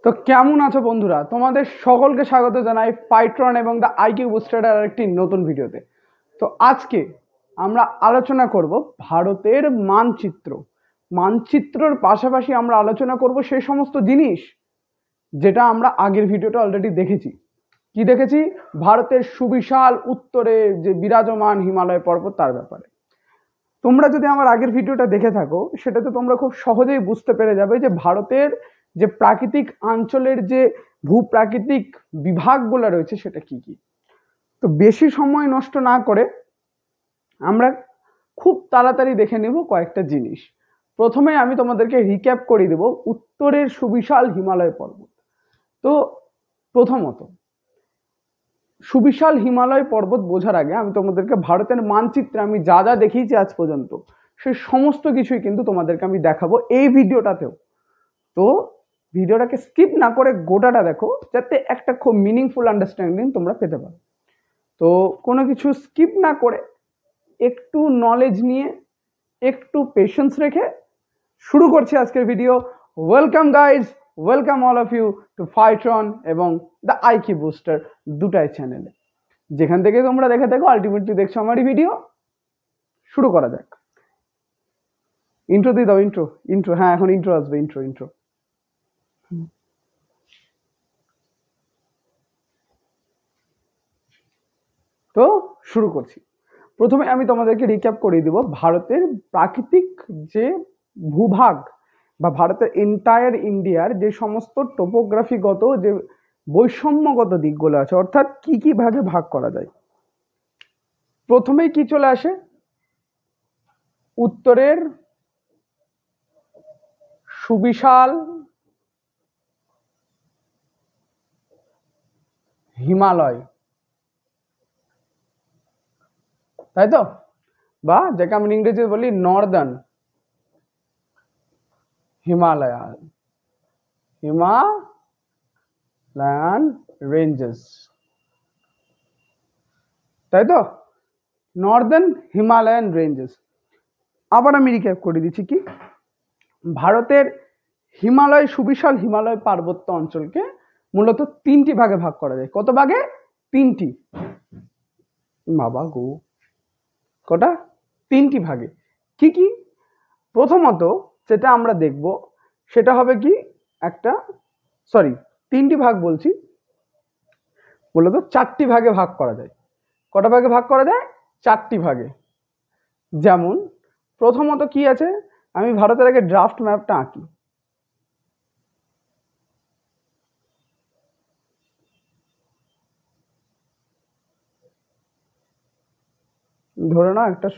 তো কেমন আছো বন্ধুরা? তোমাদের সকলকে স্বাগত জানাই পাইট্রন এবং দ্য আইকিউ বুস্টারের একটি নতুন ভিডিওতে। তো আজকে আমরা আলোচনা করব ভারতের মানচিত্রর পাশাপাশি আমরা আলোচনা করব সেই সমস্ত জিনিস যেটা আমরা আগের ভিডিওটা অলরেডি দেখেছি। কি দেখেছি? ভারতের সুবিশাল উত্তরে যে বিরাজমান হিমালয় পর্বত তার ব্যাপারে। তোমরা যদি আমার আগের ভিডিওটা দেখে থাকো সেটাতে তোমরা খুব সহজেই বুঝতে পেরে যাবে যে ভারতের যে প্রাকৃতিক অঞ্চলের যে ভূপ্রাকৃতিক বিভাগগুলো রয়েছে সেটা কি কি। তো বেশি সময় নষ্ট না করে আমরা খুব তাড়াতাড়ি দেখে নেব কয়েকটা জিনিস। প্রথমে আমি তোমাদেরকে রিক্যাপ করে দেব উত্তরের সুবিশাল হিমালয় পর্বত। তো প্রথমত সুবিশাল হিমালয় পর্বত বোঝার আগে আমি তোমাদেরকে ভারতের মানচিত্রে আমি যা যা দেখিয়েছি আজ পর্যন্ত সেই সমস্ত কিছুই কিন্তু তোমাদেরকে আমি দেখাবো এই ভিডিওটাতেও। তো ভিডিওটাকে স্কিপ না করে গোটাটা দেখো যাতে একটা খুব মিনিংফুল আন্ডারস্ট্যান্ডিং তোমরা পেতে পারো। তো কোনো কিছু স্কিপ না করে একটু নলেজ নিয়ে একটু পেশেন্স রেখে শুরু করছি আজকের video. Welcome guys, welcome all of you to পাইট্রন এবং দ্য আইকিউ বুস্টার দুটাই চ্যানেলে, যেখান থেকে তোমরা দেখে থাকো আলটিমেটলি দেখছো আমারই ভিডিও। শুরু করা যাক। ইন্ট্রো দিয়ে দাও। ইন্ট্রো হ্যাঁ, এখন ইন্ট্রো আসবে। ইন্ট্রো তো শুরু করছি। প্রথমে আমি তোমাদেরকে রিক্যাপ করে দিব ভারতের প্রাকৃতিক যে ভূভাগ বা ভারতের এন্টায়ার ইন্ডিয়ার যে সমস্ত টোপোগ্রাফিগত যে বৈষম্যগত দিকগুলো আছে, অর্থাৎ কি কি ভাগে ভাগ করা যায়। প্রথমেই কি চলে আসে? উত্তরের সুবিশাল হিমালয়, তাই তো? বা যাকে আমরা ইংরেজিতে বলি নর্দার্ন হিমালয়ান রেঞ্জেস, তাই তো? Northern Himalayan ranges. আবার আমি রিক্যাপ করে দিচ্ছি কি ভারতের হিমালয় সুবিশাল হিমালয় পার্বত্য অঞ্চলকে মূলত তিনটি ভাগে ভাগ করা যায়। কত ভাগে? তিনটি। বাবা গো, কটা? তিনটি ভাগে। কি কি? প্রথমত যেটা আমরা দেখব সেটা হবে কি তিনটি ভাগ বলছি, মূলত চারটি ভাগে ভাগ করা যায়। কটা ভাগে ভাগ করা যায়? চারটি ভাগে। যেমন প্রথমত কি আছে, আমি ভারতের আগে ড্রাফট ম্যাপটা আঁকি। ধরে নাও একটা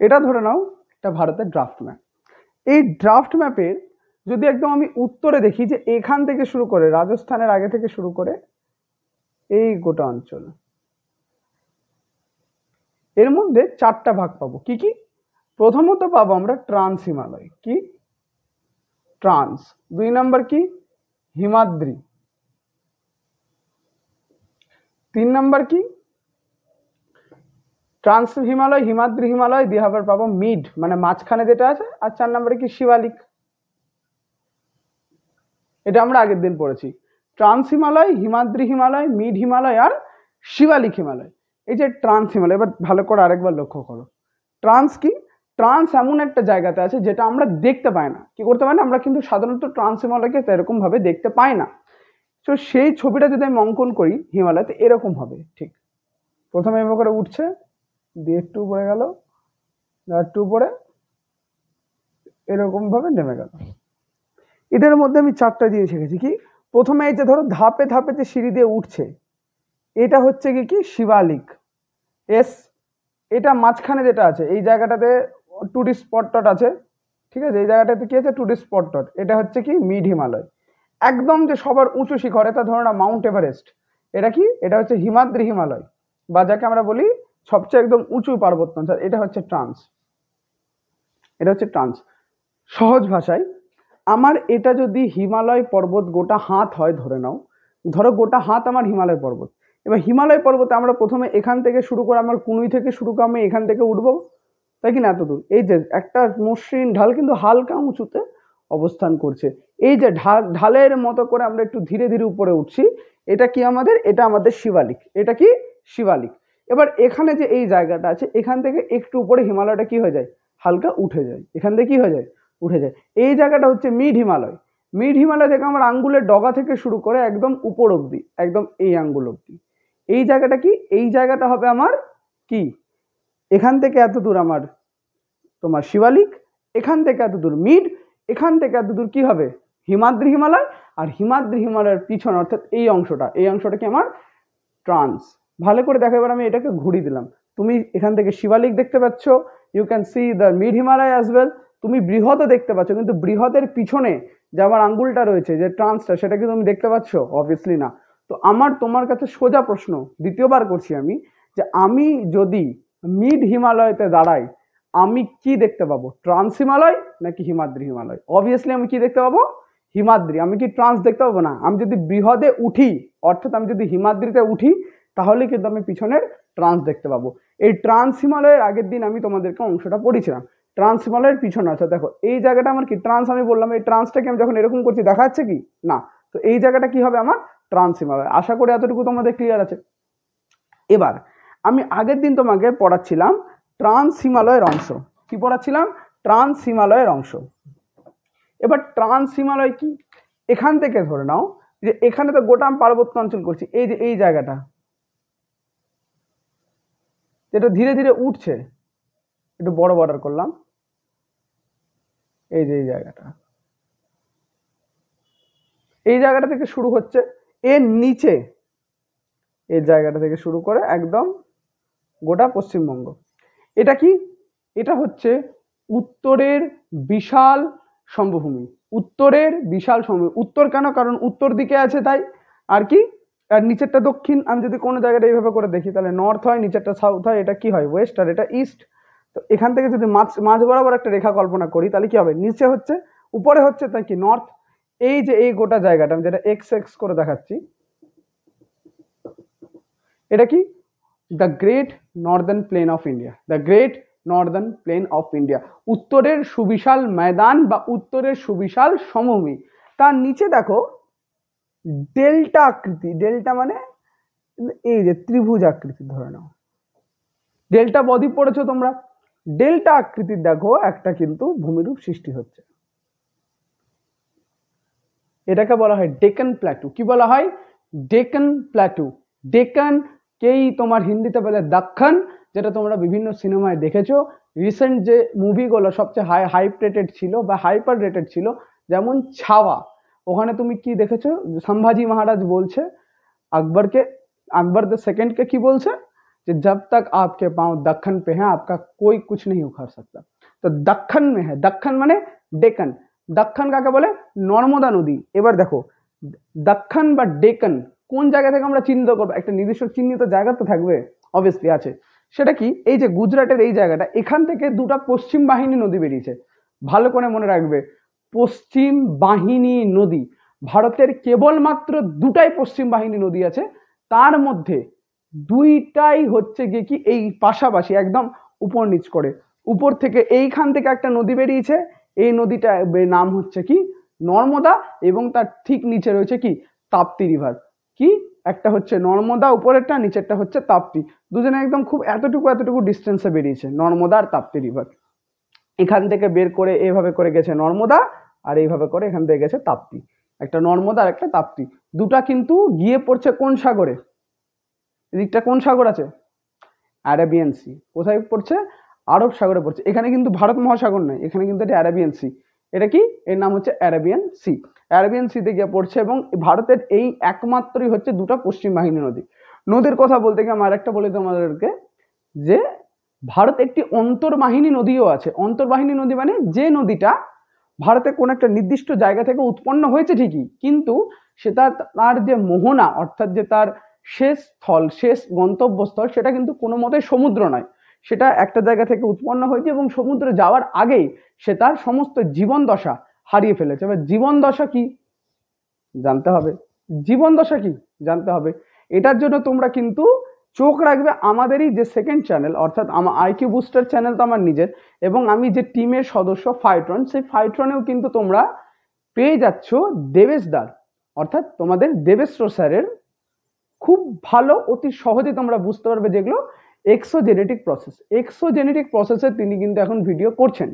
এটা ধরে নাও এটা ভারতের ড্রাফট ম্যাপ। এই ড্রাফট ম্যাপের যদি একদম আমি উত্তরে দেখি যে এখান থেকে শুরু করে রাজস্থানের আগে থেকে শুরু করে এই গোটা অঞ্চল, এর মধ্যে চারটা ভাগ পাবো। কি কি? প্রথমত পাবো আমরা ট্রান্স হিমালয়। কি? ট্রান্স। দুই নাম্বার কি? হিমাদ্রি। তিন নাম্বার কি? ট্রান্স হিমালয়, হিমাদ্রি হিমালয় দিয়ে আবার পাবো মিড, মানে মাঝখানে যেটা আছে। আর চার নাম্বারে কি? শিবালিক। এটা আমরা আগের দিন পড়েছি। ট্রান্স হিমালয়, হিমাদ্রি হিমালয়, মিড হিমালয় আর শিবালিক হিমালয়। এই যে ট্রান্স হিমালয়, এবার ভালো করে আরেকবার লক্ষ্য করো। ট্রান্স কি? ট্রান্স এমন একটা জায়গাতে আছে যেটা আমরা দেখতে পাই না। কি করতে পাই না? আমরা কিন্তু সাধারণত ট্রান্স হিমালয়কে এরকম ভাবে দেখতে পাই না। তো সেই ছবিটা যদি আমি অঙ্কন করি হিমালয়তে, এরকম হবে। ঠিক প্রথমে এভাবে করে উঠছে, দিয়ে একটু উপরে গেল, একটু উপরে, এরকম ভাবে নেমে গেল। এদের মধ্যে আমি চারটা জিনিস শিখেছি। কি? প্রথমে এই যে ধরো ধাপে ধাপে যে সিঁড়ি দিয়ে উঠছে, এটা হচ্ছে কি শিবালিক। এস, এটা মাঝখানে যেটা আছে এই জায়গাটাতে টুরিস্ট স্পট আছে। ঠিক আছে, এই জায়গাটাতে কি আছে? Tourist spot. এটা হচ্ছে কি? মিড হিমালয়। একদম যে সবার উঁচু শিখর, এটা ধরো না মাউন্ট এভারেস্ট। এটা কি? এটা হচ্ছে হিমাদ্রি হিমালয়, বা যাকে আমরা বলি সবচেয়ে একদম উঁচু পার্বত্য অঞ্চল। এটা হচ্ছে ট্রান্স। সহজ ভাষায় আমার এটা যদি হিমালয় পর্বত গোটা হাত হয়, ধরে নাও, ধরো গোটা হাত আমার হিমালয় পর্বত, এবার হিমালয় পর্বতে আমরা প্রথমে এখান থেকে শুরু করে আমার কুনুই থেকে শুরু করে আমি এখান থেকে উঠবো, তাই কি না? এত দূর এই যে একটা মসৃণ ঢাল কিন্তু হালকা উঁচুতে অবস্থান করছে, এই যে ঢালের মতো করে আমরা একটু ধীরে ধীরে উপরে উঠছি, এটা কি আমাদের, এটা আমাদের শিবালিক, এটা কি শিবালিক। এবার এখানে যে এই জায়গাটা আছে এখান থেকে একটু উপরে হিমালয়টা কি হয়ে যায়, হালকা উঠে যায়, এখান থেকে কি হয়ে যায়, উঠে যায়। এই জায়গাটা হচ্ছে মিড হিমালয়। মিড হিমালয় থেকে আমার আঙ্গুলের ডগা থেকে শুরু করে একদম উপর অবধি, একদম এই আঙ্গুল অবধি, এই জায়গাটা কি, এই জায়গাটা হবে আমার কি, এখান থেকে এত দূর আমার তোমার শিবালিক, এখান থেকে এত দূর মিড, এখান থেকে এত দূর কি হবে হিমাদ্রি হিমালয়, আর হিমাদ্রি হিমালয়ের পিছন অর্থাৎ এই অংশটা কি আমার ট্রান্স। ভালো করে দেখো, এবার আমি এটাকে ঘুরিয়ে দিলাম, তুমি এখান থেকে শিবালিক দেখতে পাচ্ছ, you can see the mid Himalaya as well, তুমি বৃহৎও দেখতে পাচ্ছ, কিন্তু বৃহতের পিছনে যে আমার আঙ্গুলটা রয়েছে যে ট্রান্সটা, সেটা কি তুমি দেখতে পাচ্ছ? অবভিয়াসলি না। তো আমার তোমার কাছে সোজা প্রশ্ন, দ্বিতীয়বার করছি আমি, যে আমি যদি মিড হিমালয়তে দাঁড়াই আমি কি দেখতে পাবো, ট্রান্স হিমালয় নাকি হিমাদ্রি হিমালয়? অবভিয়াসলি আমি কি দেখতে পাবো, হিমাদ্রি। আমি কি ট্রান্স দেখতে পাবো না? আমি যদি বৃহদে উঠি, অর্থাৎ আমি যদি হিমাদ্রিতে উঠি, তাহলে কিন্তু আমি পিছনের ট্রান্স দেখতে পাবো। এই ট্রান্স হিমালয়ের আগের দিন আমি তোমাদেরকে অংশটা পড়েছিলাম, ট্রান্স হিমালয়ের পিছনে আছে, দেখো এই জায়গাটা আমার কি ট্রান্স, আমি বললাম এই ট্রান্সটাকে আমি যখন এরকম করছি দেখা যাচ্ছে কি না, তো এই জায়গাটা কি হবে আমার ট্রান্স হিমালয়। আশা করি এতটুকু তোমাদের ক্লিয়ার আছে। এবার আমি আগের দিন তোমাকে পড়াচ্ছিলাম ট্রান্স হিমালয়ের অংশ, কি পড়াচ্ছিলাম, ট্রান্স হিমালয়ের অংশ। এবার ট্রান্স হিমালয় কি, এখান থেকে ধরে নাও যে এখানে তো গোটা পার্বত্য অঞ্চল করছি, এই যে এই জায়গাটা যেটা ধীরে ধীরে উঠছে, একটু বড় বর্ডার করলাম, এই যে এই জায়গাটা, এই জায়গাটা থেকে শুরু হচ্ছে, এর নিচে এই জায়গাটা থেকে শুরু করে একদম গোটা পশ্চিমবঙ্গ। এটা কি, এটা হচ্ছে উত্তরের বিশাল সমভূমি, উত্তরের বিশাল সমভূমি। উত্তর কেন, কারণ উত্তর দিকে আছে তাই, আর কি, আর নিচেরটা দক্ষিণ। আমি যদি কোনো জায়গাটা এইভাবে করে দেখি তাহলে নর্থ হয়, নিচেরটা সাউথ হয়, এটা কি হয় ওয়েস্ট, আর এটা ইস্ট। তো এখান থেকে যদি মাঝ বরাবর একটা রেখা কল্পনা করি তাহলে কি হবে, নিচে হচ্ছে উপরে হচ্ছে তাই কি নর্থ। এই যে এই গোটা জায়গাটা আমি যেটা এক্স এক্স করে দেখাচ্ছি, এটা কি, the great northern plain of India, the great northern plain of India, উত্তরের সুবিশাল ময়দান বা উত্তরের সুবিশাল সমভূমি। তার নিচে দেখো ডেল্টা আকৃতি, ডেল্টা মানে এই যে ত্রিভুজ আকৃতি ধরে নাও, ডেল্টা বদ্বীপ পড়েছো তোমরা, ডেল্টা আকৃতির দেখো একটা কিন্তু ভূমিরূপ সৃষ্টি হচ্ছে, এটাকে বলা হয় ডেকান প্ল্যাটু। কি বলা হয়, ডেকান প্ল্যাটু। ডেকান কেই তোমার হিন্দিতে বলে দক্ষিণ, যেটা তোমরা বিভিন্ন সিনেমায় দেখেছো। রিসেন্ট যে মুভিগুলো সবচেয়ে হাইপ রেটেড ছিল বা হাইপার রেটেড ছিল, যেমন ছাওয়া, ওখানে তুমি কি দেখেছো, সম্ভাজি মহারাজ বলছে আকবরকে, আকবর দ্য সেকেন্ডকে কি বলছে, যে जब तक आपके पांव दक्कन पे हैं आपका कोई कुछ नहीं उखाड़ सकता। तो दक्कन में है, दक्कन মানে ডেকান, দক্ষিণ কাকে বলে, নর্মদা নদী। এবার দেখো দক্ষিণ বা ডেকান কোন জায়গা থেকে আমরা চিহ্নিত করবো, একটা নির্দিষ্ট চিহ্নিত জায়গা তো থাকবে, অবভিয়াসলি আছে। সেটা কি, এই যে গুজরাটের এই জায়গাটা, এখান থেকে দুটো পশ্চিম বাহিনী নদী বেরিয়েছে, ভালো করে মনে রাখবে, পশ্চিম বাহিনী নদী। ভারতের কেবলমাত্র দুটাই পশ্চিম বাহিনী নদী আছে, তার মধ্যে দুইটাই হচ্ছে গিয়ে কি এই পাশাপাশি একদম উপর নিচ করে, উপর থেকে এইখান থেকে একটা নদী বেরিয়েছে, এই নদীটা নাম হচ্ছে কি নর্মদা, এবং তার ঠিক নিচে রয়েছে কি তাপ্তি রিভার। কি, একটা হচ্ছে নর্মদা উপরেরটা, নিচেরটা হচ্ছে তাপ্তি, দুজনে একদম খুব এতটুকু ডিস্টেন্সে বেরিয়েছে নর্মদা আর তাপ্তি রিভার। এখান থেকে বের করে এভাবে করে গেছে নর্মদা, আর এইভাবে করে এখান থেকে গেছে তাপ্তি, একটা নর্মদা আর একটা তাপ্তি। দুটা কিন্তু গিয়ে পড়ছে কোন সাগরে, এদিকটা কোন সাগর আছে, অ্যারাবিয়ান সি। কোথায় পড়ছে, আরব সাগরে পড়ছে। এখানে কিন্তু ভারত মহাসাগর নয়, এখানে কিন্তু এটা অ্যারাবিয়ান সি। এটা কি, এর নাম হচ্ছে অ্যারাবিয়ান সি। অ্যারাবিয়ান সিতে গিয়ে পড়ছে, এবং ভারতের এই একমাত্রই হচ্ছে দুটো পশ্চিম বাহিনী নদী। নদীর কথা বলতে গিয়ে আমার একটা বলি তোমাদেরকে, যে ভারত একটি অন্তর্বাহিনী নদীও আছে। অন্তর্বাহিনী নদী মানে যে নদীটা ভারতে কোন একটা নির্দিষ্ট জায়গা থেকে উৎপন্ন হয়েছে ঠিকই, কিন্তু সেটা তার যে মোহনা, অর্থাৎ যে তার শেষ স্থল, শেষ গন্তব্যস্থল, সেটা কিন্তু কোনো মতে সমুদ্র নয়, সেটা একটা জায়গা থেকে উৎপন্ন হয়েছে এবং সমুদ্রে যাওয়ার আগেই সে তার সমস্ত জীবন দশা হারিয়ে ফেলেছে। এবার জীবন দশা কি জানতে হবে, জীবন দশা কি জানতে হবে। এটার জন্য তোমরা কিন্তু চোখ রাখবে আমাদেরই যে সেকেন্ড চ্যানেল, অর্থাৎ আমার আইকিউ বুস্টার চ্যানেল তো আমার নিজের, এবং আমি যে টিমের সদস্য ফাইট্রন, সেই ফাইট্রনেও কিন্তু তোমরা পেয়ে যাচ্ছ দেবেশদার, অর্থাৎ তোমাদের দেবেশ্র স্যারের খুব ভালো, অতি সহজে তোমরা বুঝতে পারবে যেগুলো এক্সোজেনেটিক প্রসেস। এক্সোজেনেটিক প্রসেসে তিনি কিন্তু এখন ভিডিও করছেন।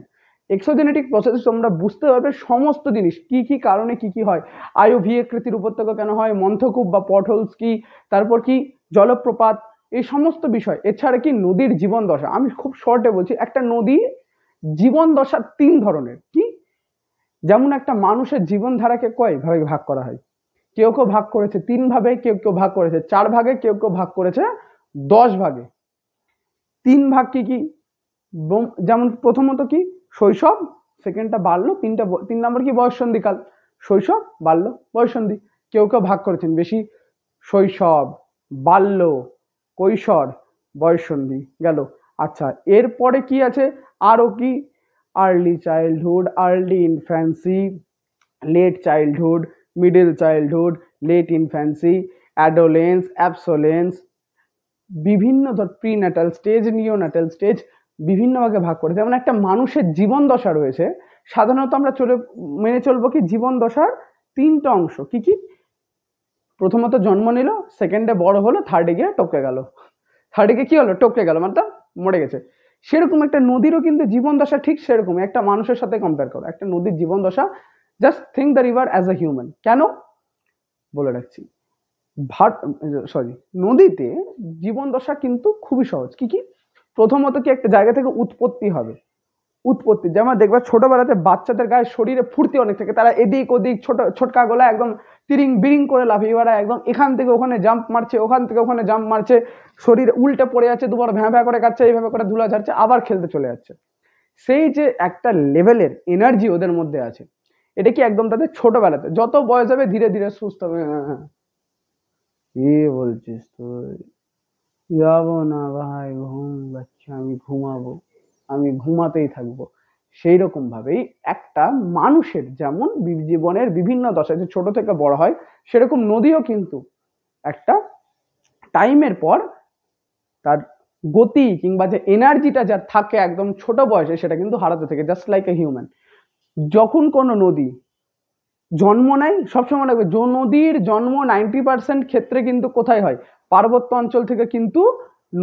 এক্সোজেনেটিক প্রসেসে তোমরা বুঝতে পারবে সমস্ত জিনিস, কি কি কারণে কি কি হয়, আইওভি আকৃতির উপত্যকা কেন হয়, মন্থকূপ বা পটহোলস কি, তারপর কি জলপ্রপাত, এই সমস্ত বিষয়। এছাড়া কি নদীর জীবন দশা, আমি খুব শর্টে বলছি, একটা নদী জীবন দশা 3 ধরনের। কি? যেমন একটা মানুষের জীবনধারাকে কয় ভাবে ভাগ করা হয়, কেউ কেউ ভাগ করেছে 3 ভাগে, কেউ কেউ ভাগ করেছে 4 ভাগে, কেউ কেউ ভাগ করেছে 10 ভাগে। 3 ভাগ কি কি? যেমন প্রথমত কি শৈশব, সেকেন্ডটা বাল্য, 3 নম্বর কি বয়ঃসন্ধিকাল, শৈশব, বাল্য, বয়ঃসন্ধি। কেউ কেউ ভাগ করেছেন বেশি, শৈশব, বাল্য, কৈশোর, বয়ঃসন্ধি গেল। আচ্ছা, এরপরে কি আছে আরো কি? Early childhood, early infancy, late childhood, middle childhood, late infancy, adolescence, অ্যাবসোলেন্স, বিভিন্ন ধর প্রিন্যাটাল স্টেজ, নিওন্যাটাল স্টেজ, বিভিন্ন ভাগে ভাগ করে। যেমন একটা মানুষের জীবন দশা রয়েছে, সাধারণত আমরা মেনে চলবো কি জীবন দশার 3টা অংশ। কি কি? প্রথমত জন্ম নিল, সেকেন্ডে বড় হলো, থার্ডে গিয়ে টপকে গেল। থার্ডে গিয়ে কি হলো? টপকে গেল, মানে মরে গেছে। সেরকম একটা নদীরও কিন্তু জীবন দশা ঠিক সেরকম, একটা মানুষের সাথে কম্পেয়ার করো একটা নদীর জীবন দশা। Just think the river as a human. কেন বলে রাখছি, নদীতে জীবন দশা কিন্তু খুবই সহজ। কি কি? প্রথমত কি একটা জায়গা থেকে উৎপত্তি হবে, উৎপত্তি যেমন দেখবা ছোটবেলাতে বাচ্চাদের গায়ে শরীরে ফুর্তি অনেক থাকে, তারা এদিক ওদিক ছোটকা গোলা একদম তিরিং বিরিং করে লাফিয়ে বেড়ায়, একদম এখান থেকে ওখানে জাম্প মারছে, ওখান থেকে ওখানে জাম্প মারছে, শরীর উল্টে পড়ে যাচ্ছে, দুবার ভ্যাঁ ভ্যাঁ করে কাচ্ছে, এইভাবে করে ধুলা ঝাড়ছে, আবার খেলতে চলে যাচ্ছে। সেই যে একটা লেভেলের এনার্জি ওদের মধ্যে আছে, এটা কি একদম তাদের ছোটবেলাতে, যত বয়স হবে ধীরে ধীরে সুস্থ হবে। কি বলছিস তুই? যাবো না ভাই, ঘুম পাচ্ছে, আমি ঘুমাবো, আমি ঘুমাতেই থাকবো। সেই রকম ভাবেই একটা মানুষের যেমন জীবনের বিভিন্ন দশা যে ছোট থেকে বড় হয়, সেরকম নদীও কিন্তু একটা টাইমের পর তার গতি কিংবা যে এনার্জিটা যার থাকে একদম ছোট বয়সে, সেটা কিন্তু হারাতে থাকে, জাস্ট লাইক এ হিউম্যান। যখন কোনো নদী জন্ম নেয়, সবসময় রাখবে নদীর জন্ম 90% ক্ষেত্রে কিন্তু কোথায় হয়? পার্বত্য অঞ্চল থেকে কিন্তু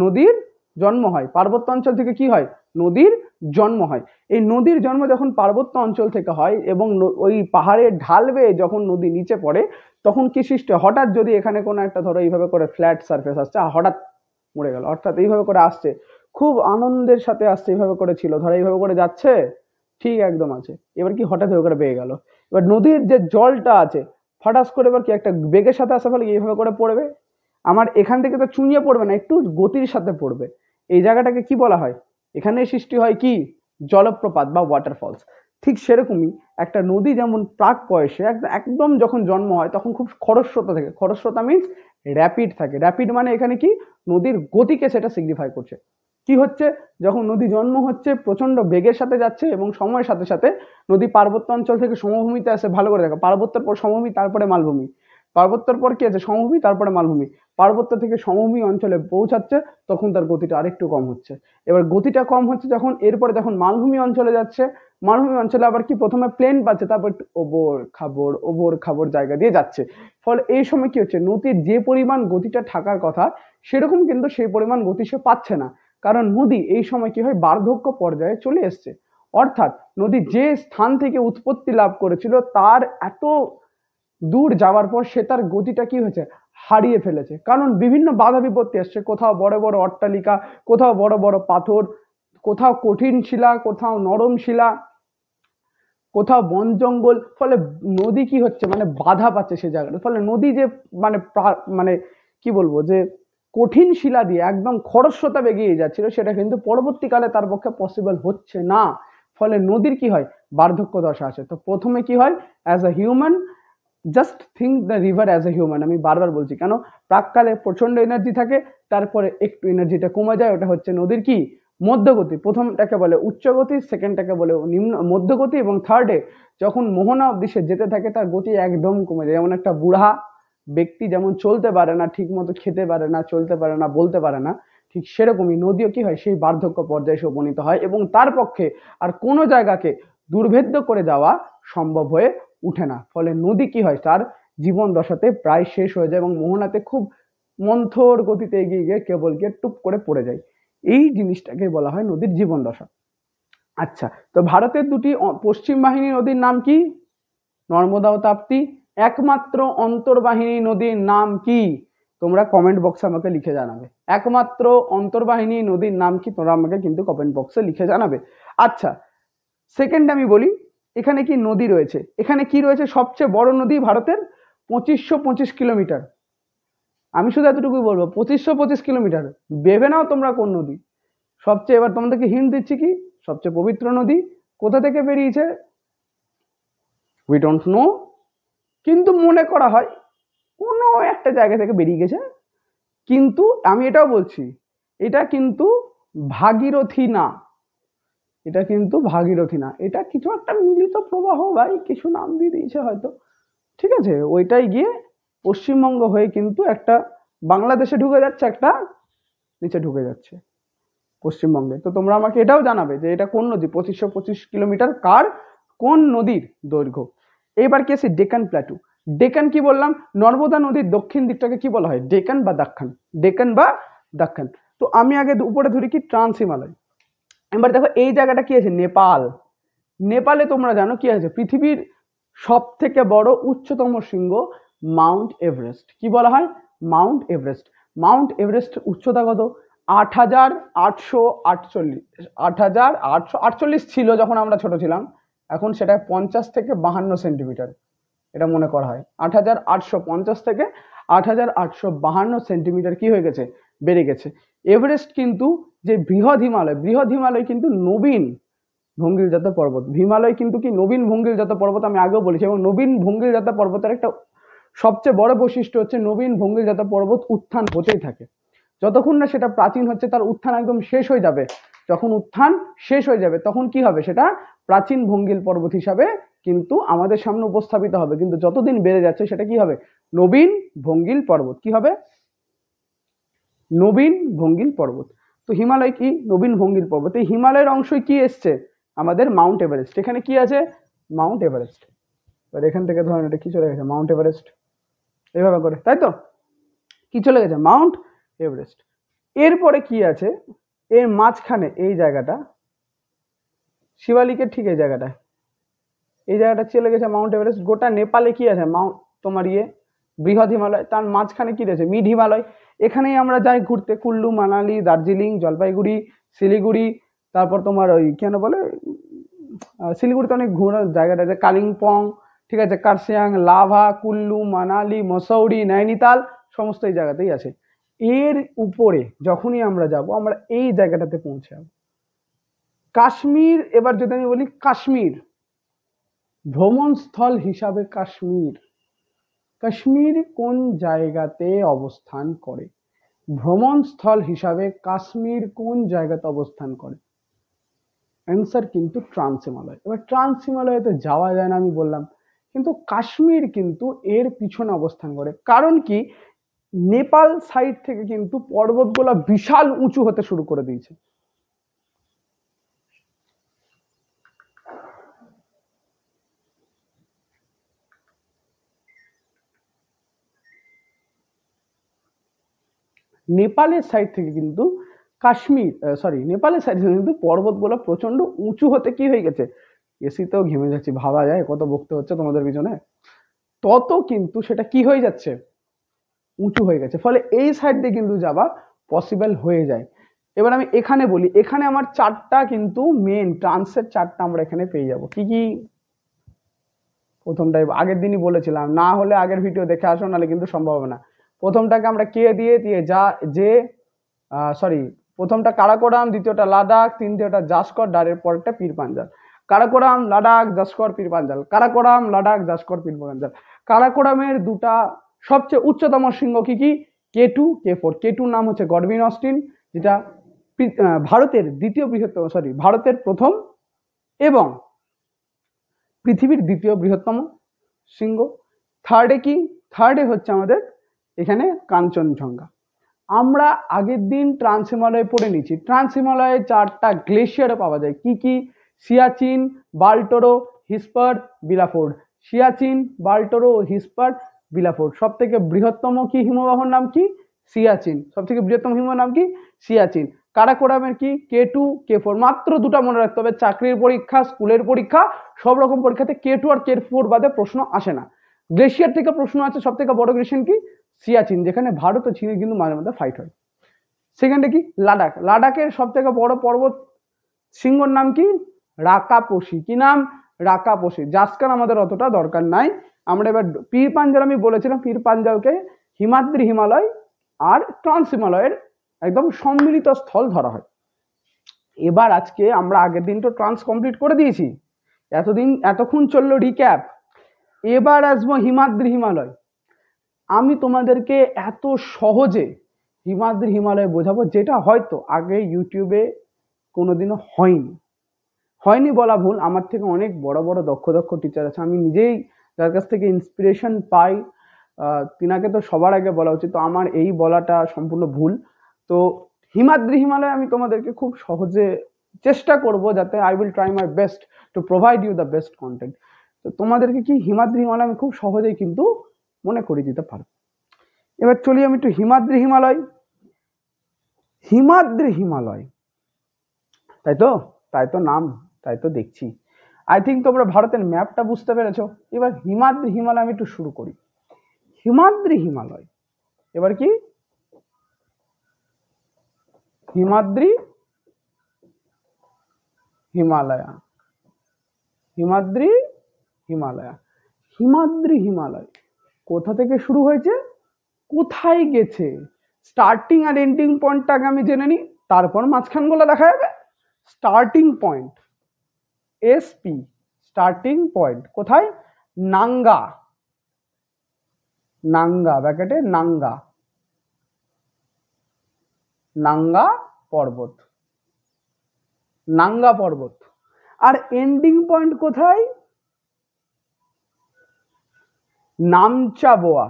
নদীর জন্ম হয়। পার্বত্য অঞ্চল থেকে কি হয়? নদীর জন্ম হয়। এই নদীর জন্ম যখন পার্বত্য অঞ্চল থেকে হয় এবং ওই পাহাড়ের ঢাল বেয়ে যখন নদী নিচে পড়ে, তখন কি সৃষ্টি হয়? হঠাৎ যদি এখানে কোনো একটা ধরো এইভাবে করে ফ্ল্যাট সারফেস আসছে, হঠাৎ মরে গেল, অর্থাৎ এইভাবে করে আসছে, খুব আনন্দের সাথে আসছে, এইভাবে করে ছিল, ধরো এইভাবে করে যাচ্ছে, ঠিক একদম আছে, এবার কি হঠাৎ হয়ে করে বেয়ে গেল। এবার নদীর যে জলটা আছে হঠাৎ করে এবার কি একটা বেগের সাথে আসা ফলে এইভাবে করে পড়বে, আমার এখান থেকে তো চুঁইয়ে পড়বে না, একটু গতির সাথে পড়বে। এই জায়গাটাকে কি বলা হয়? এখানে সৃষ্টি হয় কি? জলপ্রপাত বা ওয়াটারফলস। ঠিক সেরকমই একটা নদী যেমন প্রাক বয়সে একদম যখন জন্ম হয় তখন খুব খরস্রোতা থাকে, খরস্রোতা মিনস র্যাপিড থাকে। র্যাপিড মানে এখানে কি? নদীর গতিকে সেটা সিগনিফাই করছে। কি হচ্ছে? যখন নদী জন্ম হচ্ছে প্রচন্ড বেগের সাথে যাচ্ছে এবং সময়ের সাথে সাথে নদী পার্বত্য অঞ্চল থেকে সমভূমিতে আসে। ভালো করে দেখো, পার্বত্যের পর সমভূমি, তারপরে মালভূমি, পার্বত্যের পর কি আছে? সমভূমি, তারপরে মালভূমি। পার্বত্য থেকে সমভূমি অঞ্চলে পৌঁছাচ্ছে, তখন তার গতিটা আরেকটু কম হচ্ছে। এবার গতিটা কম হচ্ছে যখন, এরপরে যখন মালভূমি অঞ্চলে যাচ্ছে, মালভূমি অঞ্চলে আবার কি প্রথমে প্লেন পাচ্ছে, তারপর ওবর খাবর জায়গা দিয়ে যাচ্ছে। ফলে এই সময় কি হচ্ছে? নদীর যে পরিমাণ গতিটা থাকার কথা সেরকম কিন্তু সেই পরিমাণ গতি সে পাচ্ছে না, কারণ নদী এই সময় কি হয়? বার্ধক্য পর্যায়ে চলে এসছে। অর্থাৎ নদী যে স্থান থেকে উৎপত্তি লাভ করেছিল তার এত দূর যাওয়ার পর সে তার গতিটা কি হয়েছে? হারিয়ে ফেলেছে, কারণ বিভিন্ন বাধা বিপত্তি আসছে। কোথাও বড় বড় অট্টালিকা, কোথাও বড় বড় পাথর, কোথাও কঠিন শিলা, কোথাও নরম শিলা, কোথাও বন জঙ্গল, ফলে নদী কি হচ্ছে? মানে বাধা পাচ্ছে সে জায়গাটা। ফলে নদী যে মানে মানে কি বলবো, যে কঠিন শিলা দিয়ে একদম খরস্রোতা বেগিয়ে যাচ্ছিল, সেটা কিন্তু পরবর্তীকালে তার পক্ষে পসিবল হচ্ছে না। ফলে নদীর কি হয়? বার্ধক্য দশা আসে। তো প্রথমে কি হয়? As a human, just think the river as a human. আমি বারবার বলছি কেন, প্রাককালে প্রচন্ড এনার্জি থাকে, তারপরে একটু এনার্জিটা কমে যায়, ওটা হচ্ছে নদীর কি? মধ্যগতি। প্রথমটাকে বলে উচ্চগতি, সেকেন্ডটাকে বলে মধ্যগতি, এবং থার্ডে যখন মোহনা অব্দি সে যেতে থাকে তার গতি একদম কমে যায়। যেমন একটা বুড়া ব্যক্তি যেমন চলতে পারে না, ঠিক মতো খেতে পারে না, চলতে পারে না, বলতে পারে না, ঠিক সেরকমই নদীও কি হয়, সেই বার্ধক্য পর্যায়ে এসে উপনীত হয় এবং তার পক্ষে আর কোনো জায়গাকে দুর্ভেদ্য করে যাওয়া সম্ভব হয়ে উঠে না। ফলে নদী কি হয়, তার জীবন দশাতে প্রায় শেষ হয়ে যায় এবং মোহনাতে খুব মন্থর গতিতে এগিয়ে গিয়ে কেবল গিয়ে টুপ করে পড়ে যায়। এই জিনিসটাকে বলা হয় নদীর জীবন দশা। আচ্ছা, তো ভারতের দুটি পশ্চিম বাহিনী নদীর নাম কি? নর্মদা ও তাপ্তি। একমাত্র অন্তর্বাহিনী নদীর নাম কি? তোমরা কমেন্ট বক্সে আমাকে লিখে জানাবে। একমাত্র অন্তর্বাহিনী নদীর নাম কি? তোমরা আমাকে কিন্তু কমেন্ট বক্সে লিখে জানাবে। আচ্ছা, সেকেন্ড আমি বলি, এখানে কি নদী রয়েছে? এখানে কি রয়েছে? সবচেয়ে বড় নদী ভারতের 2525 কিলোমিটার। আমি শুধু এতটুকুই বলবো, 2525 কিলোমিটার। ভেবে নাও তোমরা কোন নদী সবচেয়ে। এবার তোমাদেরকে হিন্ট দিচ্ছি, কি সবচেয়ে পবিত্র নদী কোথা থেকে বেরিয়েছে? উই ডোন্ট নো, কিন্তু মনে করা হয় কোনো একটা জায়গা থেকে বেরিয়ে গেছে। কিন্তু আমি এটাও বলছি, এটা কিন্তু ভাগীরথী না, এটা কিন্তু ভাগীরথী না, এটা কিছু একটা মিলিত প্রবাহ ভাই, কিছু নাম দিয়ে দিয়েছে হয়তো, ঠিক আছে। ওইটাই গিয়ে পশ্চিমবঙ্গ হয়ে কিন্তু একটা বাংলাদেশে ঢুকে যাচ্ছে, একটা নিচে ঢুকে যাচ্ছে পশ্চিমবঙ্গে। তো তোমরা আমাকে এটাও জানাবে যে এটা কোন নদী, 2525 কিলোমিটার কার, কোন নদীর দৈর্ঘ্য। এবার কি আছে? ডেকান প্ল্যাটু। ডেকান কি বললাম? নর্মদা নদীর দক্ষিণ দিকটাকে কি বলা হয়? ডেকান বা দাক্ষান। ডেকান বা দাক্ষান। তো আমি আগে উপরে ধরি কি ট্রান্স হিমালয়। এবার দেখো এই জায়গাটা কি আছে? নেপাল। নেপালে তোমরা জানো কি আছে? পৃথিবীর সব থেকে বড় উচ্চতম শৃঙ্গ মাউন্ট এভারেস্ট। কি বলা হয়? Mount Everest. মাউন্ট এভারেস্ট উচ্চতা কত? 8848। 8848 ছিল যখন আমরা ছোট ছিলাম, এখন সেটা 50 থেকে 52 সেন্টিমিটার, এটা মনে করা হয়। 8850 থেকে 8852 সেন্টিমিটার কি হয়ে গেছে? বেড়ে গেছে। এভারেস্ট কিন্তু যে বৃহৎ হিমালয়, বৃহৎ হিমালয় কিন্তু নবীন ভঙ্গিলজাত পর্বত। হিমালয় কিন্তু কি নবীন ভঙ্গিলজাত পর্বত, আমি আগেও বলেছি। এবং নবীন ভঙ্গিলজাত পর্বতের একটা সবচেয়ে বড় বৈশিষ্ট্য হচ্ছে নবীন ভঙ্গিলজাত পর্বত উত্থান হতেই থাকে। যতক্ষণ না সেটা প্রাচীন হচ্ছে, তার উত্থান একদম শেষ হয়ে যাবে। যখন উত্থান শেষ হয়ে যাবে তখন কি হবে? সেটা প্রাচীন ভঙ্গিল পর্বত হিসাবে কিন্তু আমাদের সামনে উপস্থাপিত হবে। কিন্তু যতদিন বেড়ে যাচ্ছে সেটা কি হবে? নবীন ভঙ্গিল পর্বত। কি হবে? নবীন ভঙ্গিল পর্বত। তো হিমালয় কি? নবীন ভঙ্গিল পর্বত। এই হিমালয়ের অংশই কি এসছে? আমাদের মাউন্ট এভারেস্ট। এখানে কি আছে? Mount Everest. এবার এখান থেকে ধরেন এটা কি চলে গেছে? মাউন্ট এভারেস্ট, এইভাবে করে, তাই তো? কি চলে গেছে? Mount Everest. এরপরে কি আছে? এর মাঝখানে এই জায়গাটা শিবালিকের ঠিক এই জায়গাটায়, এই জায়গাটা চলে গেছে মাউন্ট এভারেস্ট। গোটা নেপালে কি আছে? মাউন্ট তোমার বৃহৎ হিমালয়। তার মাঝখানে কি রয়েছে? মিড হিমালয়। এখানেই আমরা যাই ঘুরতে, কুল্লু, মানালি, দার্জিলিং, জলপাইগুড়ি, শিলিগুড়ি, তারপর তোমার ওই কেন বলে শিলিগুড়িতে অনেক ঘোরার জায়গাটা আছে, কালিম্পং, ঠিক আছে, কার্শিয়াং, লাভা, কুল্লু, মানালি, মসৌরি, নৈনিতাল, সমস্ত এই জায়গাতেই আছে। এর উপরে যখনই আমরা যাব, আমরা এই জায়গাটাতে পৌঁছাবো কাশ্মীর। এবার যদি আমি বলি কাশ্মীর ভ্রমণস্থল হিসাবে, কাশ্মীর, কাশ্মীর কোন জায়গাতে অবস্থান করে? ভ্রমণস্থল হিসাবে কাশ্মীর কোন জায়গাতে অবস্থান করে? অ্যান্সার কিন্তু ট্রান্স হিমালয়। এবার ট্রান্স হিমালয়তে যাওয়া যায় না আমি বললাম, কিন্তু কাশ্মীর কিন্তু এর পিছনে অবস্থান করে। কারণ কি? নেপাল সাইড থেকে কিন্তু পর্বতগুলো বিশাল উঁচু হতে শুরু করে দিয়েছে। নেপালের সাইড থেকে কিন্তু নেপালের সাইড থেকে কিন্তু পর্বতগুলো প্রচন্ড উঁচু হতে কি হয়ে গেছে? এসিতেও ঘেমে যাচ্ছি, ভাবা যায় কত বকতে হচ্ছে তোমাদের পিছনে। তত কিন্তু সেটা কি হয়ে যাচ্ছে? উঁচু হয়ে গেছে। ফলে এই সাইড দিয়ে কিন্তু যাওয়া পসিবল হয়ে যায়। এবার আমি এখানে বলি, এখানে আমার চারটা কিন্তু মেন ট্রান্সের চারটা আমরা এখানে পেয়ে যাব। কি কি? প্রথমটাই আগের দিনই বলেছিলাম, না হলে আগের ভিডিও দেখে আসো, নাহলে কিন্তু সম্ভব হবে না। প্রথমটাকে আমরা কে দিয়ে দিয়ে প্রথমটা কারাকোরাম, দ্বিতীয়টা লাদাখ, তৃতীয়টা জাসকর, ডারের পরেরটা পীর পাঞ্জাল। কারাকোরাম, লাদাখ, জাসকর, পীর পাঞ্জাল। কারাকোরাম, লাদাখ, জাসকর, পীর পাঞ্জাল। কারাকোরামের দুটা সবচেয়ে উচ্চতম শৃঙ্গ কি কি? K2, K4। K2 নাম হচ্ছে গডউইন অস্টিন, যেটা ভারতের প্রথম এবং পৃথিবীর দ্বিতীয় বৃহত্তম শৃঙ্গ। থার্ডে কি? থার্ডে হচ্ছে আমাদের এখানে কাঞ্চনজঙ্ঘা। আমরা আগের দিন ট্রান্স হিমালয় পড়ে নিচ্ছি। ট্রান্স হিমালয়ে 4টা গ্লেশিয়ার পাওয়া যায়। কি কি? সিয়াচিন, বাল্টোরো, হিসপার, বিলাফোর্ড। সিয়াচিন, বাল্টোরো, হিসপার, বিলাফোর্ড। সব থেকে বৃহত্তম কি হিমবাহর নাম কি? সিয়াচিন। সব থেকে বৃহত্তম হিমবাহর নাম কি? সিয়াচিন। কারাকোরামের কি? K2, K4। মাত্র দুটা মনে রাখতে হবে, চাকরির পরীক্ষা, স্কুলের পরীক্ষা, সব রকম পরীক্ষাতে K2 আর K4 বাদে প্রশ্ন আসে না। গ্লেশিয়ার থেকে প্রশ্ন আছে, সব থেকে বড় গ্লেশিয়ার কি? সিয়াচিন, যেখানে ভারত ও চীনের কিন্তু মাঝে মধ্যে ফাইট হয়। সেকেন্ডে কি? লাদাখ। লাদাখের সব থেকে বড় পর্বত শৃঙ্গর নাম কি? রাকাপোসি। কি নাম? রাকাপোসি। জাসকার আমাদের অতটা দরকার নাই। আমরা এবার পীর পাঞ্জাল, আমি বলেছিলাম পীর পাঞ্জালকে হিমাদ্রি হিমালয় আর ট্রান্স হিমালয়ের একদম সম্মিলিত স্থল ধরা হয়। এবার আজকে আমরা আগের দিন তো ট্রান্স কমপ্লিট করে দিয়েছি, এতক্ষণ চললো রিক্যাপ। এবার আসবো হিমাদ্রি হিমালয়। আমি তোমাদেরকে এত সহজে হিমাদ্রি হিমালয় বোঝাবো, যেটা হয়তো আগে ইউটিউবে কোনোদিনও হয়নি বলা ভুল। আমার থেকে অনেক বড় বড় দক্ষ টিচার আছে, আমি নিজেই যার কাছ থেকে ইন্সপিরেশন পাই, তিনাকে তো সবার আগে বলা উচিত। তো আমার এই বলাটা সম্পূর্ণ ভুল। তো হিমাদ্রি হিমালয় আমি তোমাদেরকে খুব সহজে চেষ্টা করব, যাতে I will try my best to provide you the best content. তো তোমাদেরকে কি হিমাদ্রি হিমালয় আমি খুব সহজেই কিন্তু মনে করিয়ে দিতে পারবো। এবার চলি আমি একটু হিমাদ্রি হিমালয়। হিমাদ্রি হিমালয়, তাই তো নাম, তাই তো দেখছি। আই থিঙ্ক তোমরা ভারতের ম্যাপটা বুঝতে পেরেছো। এবার হিমাদ্রি হিমালয় আমি একটু শুরু করি। হিমাদ্রি হিমালয়, এবার কি? হিমাদ্রি হিমালয়া, হিমাদ্রি হিমালয়া। হিমাদ্রি হিমালয় কোথা থেকে শুরু হয়েছে, কোথায় গেছে? স্টার্টিং আর এন্ডিং পয়েন্টটা আগে আমি জেনে নিই, তারপর মাঝখানগুলো দেখা যাবে। Starting point SP, starting point কোথায়? নাঙ্গা, নাঙ্গা ব্র্যাকেটে নাঙ্গা, নাঙ্গা পর্বত, নাঙ্গা পর্বত। আর এন্ডিং পয়েন্ট কোথায়? নামচা বোয়া,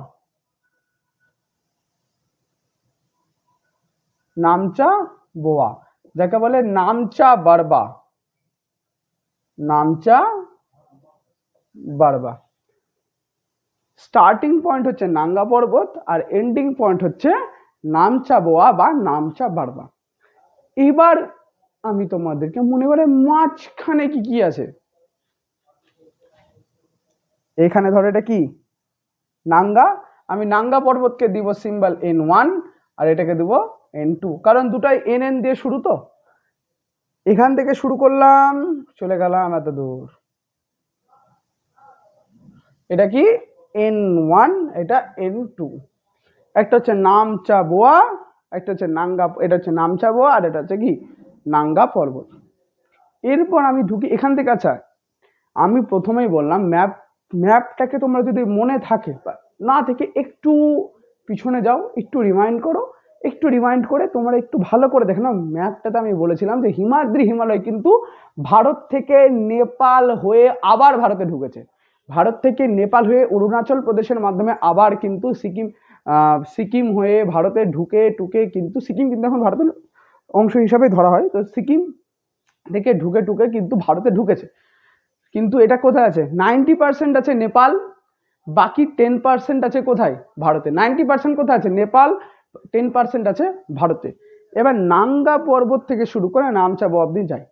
নামচা বোয়া, যাকে বলে নামচা বারবা, নামচা বারবা। স্টার্টিং পয়েন্ট হচ্ছে নাঙ্গা পর্বত আর এন্ডিং পয়েন্ট হচ্ছে নামচা বোয়া বা নামচা বারবা। এবার আমি তোমাদেরকে মনে করে মাঝখানে কি কি আছে, এখানে ধরো এটা কি? নাঙ্গা। আমি নাঙ্গা পর্বতকে দিব সিম্বল N1 আর এটাকে দিব N2, কারণ দুটাই NN দিয়ে শুরু। তো এখান থেকে শুরু করলাম, চলে গেলাম এত দূর। এটা কি? N1, এটা N2। একটা হচ্ছে নামচা বোয়া, একটা হচ্ছে নাঙ্গা, এটা হচ্ছে নামচা বোয়া আর এটা হচ্ছে কি? নাঙ্গা পর্বত। এরপর আমি ঢুকি এখান থেকে। আচ্ছা, আমি প্রথমেই বললাম ম্যাপটাকে তোমরা যদি মনে থাকে না থেকে একটু পিছনে যাও, একটু রিমাইন্ড করো, একটু রিমাইন্ড করে তোমরা একটু ভালো করে দেখো না। ম্যাপটাতে আমি বলেছিলাম যে হিমাদ্রি হিমালয় কিন্তু ভারত থেকে নেপাল হয়ে আবার ভারতে ঢুকেছে, ভারত থেকে নেপাল হয়ে অরুণাচল প্রদেশের মাধ্যমে আবার কিন্তু সিকিম হয়ে ভারতে ঢুকে কিন্তু সিকিম কিন্তু এখন ভারতের অংশ হিসাবে ধরা হয়। তো সিকিম থেকে ঢুকে কিন্তু ভারতে ঢুকেছে। কিন্তু এটা কোথায় আছে? 90% আছে নেপাল, বাকি 10% আছে কোথায়? ভারতে। 90% কোথায় আছে? নেপাল, 10% আছে ভারতে। এবার নাঙ্গা পর্বত থেকে শুরু করে নামচা বোয়া অব্দি যাই।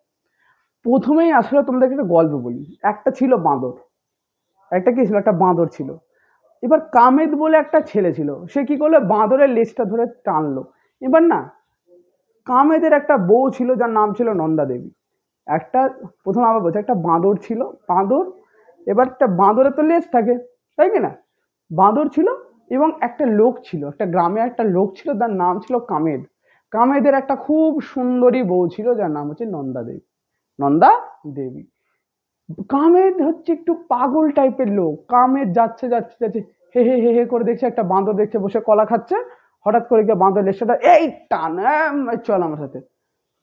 প্রথমেই আসলে তোমাদেরকে একটা গল্প বলি। একটা ছিল বাঁদর, একটা কি ছিল? একটা বাঁদর ছিল। এবার কামেদ বলে একটা ছেলে ছিল, সে কি করলো? বাঁদরের লেজটা ধরে টানলো। এবার না, কামেদের একটা বউ ছিল যার নাম ছিল নন্দা দেবী। প্রথম আবার বলছে, একটা বাঁদর ছিল, বাঁদর। এবার একটা বাঁদরের তো লেজ থাকে, তাই কি না? বাঁদর ছিল এবং একটা লোক ছিল, একটা গ্রামে একটা লোক ছিল, তার নাম ছিল কামেদ। কামেদের একটা খুব সুন্দরী বউ ছিল যার নাম হচ্ছে নন্দা দেবী, নন্দা দেবী। কামেদ হচ্ছে একটু পাগল টাইপের লোক। কামেদ যাচ্ছে হে হে হে হে করে দেখছে একটা বাঁদর, দেখছে বসে কলা খাচ্ছে। হঠাৎ করে গিয়ে বাঁদর লেজটা এই টান, চল আমার সাথে।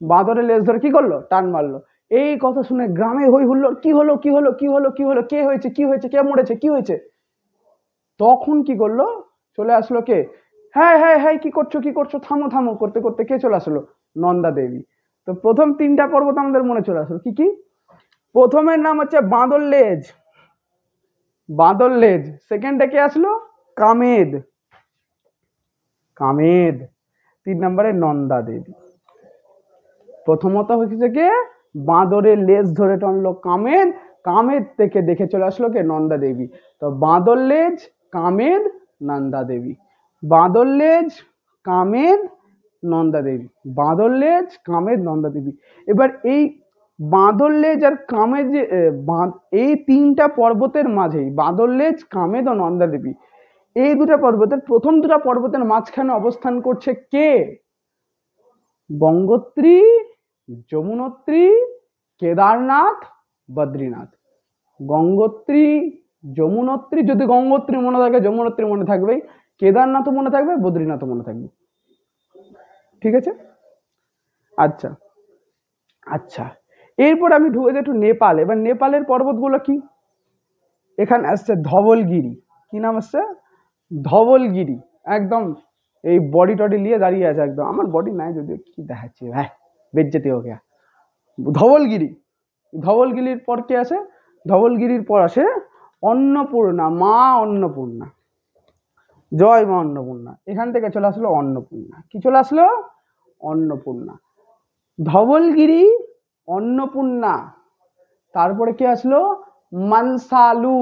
বাঁদরের লেজ ধরে কি করলো? টান মারলো। এই কথা শুনে গ্রামে হই হুল্লোড়, কি হলো, কে হয়েছে, কে মরেছে, কি হয়েছে? তখন কি করলো, চলে আসলো কে, হ্যাঁ হ্যাঁ হ্যাঁ কি করছো কি করছো, থামো থামো করতে করতে কে চলে আসলো, নন্দা দেবী। তো প্রথম 3টা পর্বত আমাদের মনে চলে আসলো, কি কি, প্রথমের নাম হচ্ছে বাঁদর লেজ, বাঁদর লেজ। সেকেন্ডে কে আসলো, কামেদ, কামেদ। 3 নম্বরে নন্দা দেবী। প্রথমত হচ্ছে কে, বাঁদরের লেজ ধরে টানলো কামেদ, কামেদ থেকে দেখে চলে আসলো কে, নন্দা দেবী। তো বাঁদর লেজ, কামেদ, নন্দা দেবী, বাঁদর লেজ, কামেদ, নন্দা দেবী, বাঁদর লেজ, কামেদ, নন্দা দেবী। এবার এই বাঁদর লেজ আর কামেদ যে এই 3টা পর্বতের মাঝেই বাঁদর লেজ, কামেদ ও নন্দা দেবী, এই 2টা পর্বতের প্রথম 2টা পর্বতের মাঝখানে অবস্থান করছে কে, গঙ্গোত্রী, যমুনোত্রী, কেদারনাথ, বদ্রীনাথ। গঙ্গোত্রী, যমুনোত্রী, যদি গঙ্গোত্রী মনে থাকে যমুনোত্রী মনে থাকবে, কেদারনাথও মনে থাকবে, বদ্রীনাথও মনে থাকবে। ঠিক আছে, আচ্ছা আচ্ছা। এরপর আমি ঢুকে যাই একটু নেপাল। এবার নেপালের পর্বতগুলো কি, এখানে আসছে ধবলগিরি, কি নাম আসছে, ধবলগিরি। একদম এই বডি টডি নিয়ে দাঁড়িয়ে আছে, একদম আমার বডি নাই যদিও, কি দেখাচ্ছি হ্যাঁ, বেজ্জতি হয়ে গেছে। ধবলগিরি, ধবলগিরির পর কে আসে, ধবলগিরির পর আসে অন্নপূর্ণা, মা অন্নপূর্ণা, জয় মা অন্নপূর্ণা। এখান থেকে চলে আসলো অন্নপূর্ণা, কি চলে আসলো, অন্নপূর্ণা। ধবলগিরি, অন্নপূর্ণা, তারপরে কি আসলো, মানসালু,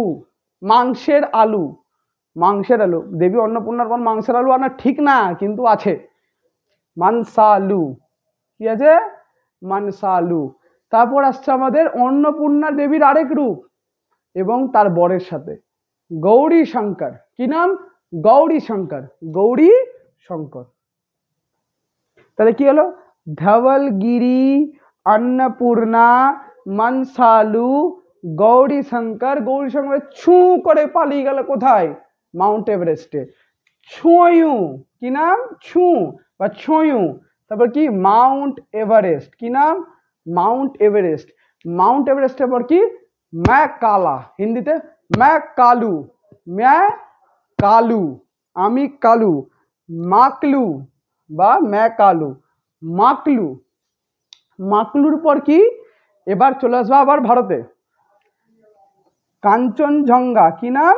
মাংসের আলু, মাংসের আলু। দেবী অন্নপূর্ণার পর মাংসের আলু আনা ঠিক না, কিন্তু আছে মানসালু, কি আছে, মানসালু। তারপর আসছে আমাদের অন্নপূর্ণা দেবীর আরেক রূপ এবং তার বরের সাথে, গৌরী শঙ্কর, কি নাম, গৌরী শঙ্কর, গৌরী শঙ্কর। তাহলে কি হলো, ধবলগিরি, অন্নপূর্ণা, মানসালু, গৌরী শঙ্কর। গৌরী শঙ্কর ছু করে পালিয়ে গেল কোথায়, মাউন্ট এভারেস্টে। ছুঁয়ু, কি নাম, ছু বা ছুঁয়ু। তারপর কি, মাউন্ট এভারেস্ট, কি নাম, মাউন্ট এভারেস্ট। মাউন্ট এভারেস্টের পর কি, ম্যাকালা, হিন্দিতে ম্যাকালু, ম্যাকালু, আমি কালু, মাকলু বা ম্যাকালু, মাকলু। মাকলুর পর কি, এবার চলে আসবে আবার ভারতে, কাঞ্চনজঙ্ঘা, কি নাম,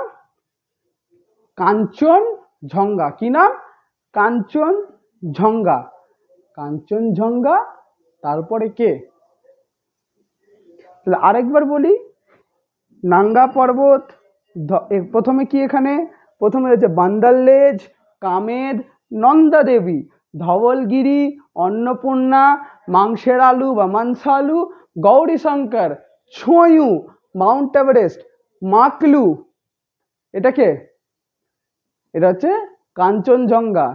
কাঞ্চনজঙ্ঘা, কি নাম, কাঞ্চনজঙ্ঘা, কাঞ্চনজঙ্ঘা। তারপরে কে, আরেকবার বলি, নাঙ্গা পর্বত, প্রথমে কি, এখানে প্রথমে রয়েছে বান্দর লেজ, কামেদ, নন্দা দেবী, ধবলগিরি, অন্নপূর্ণা, মাংসের আলু বা মানসালু, গৌরী শঙ্কর, ছুঁয়ু, মাউন্ট এভারেস্ট, মাকলু। এটা কে, এটা হচ্ছে কাঞ্চনজঙ্ঘা,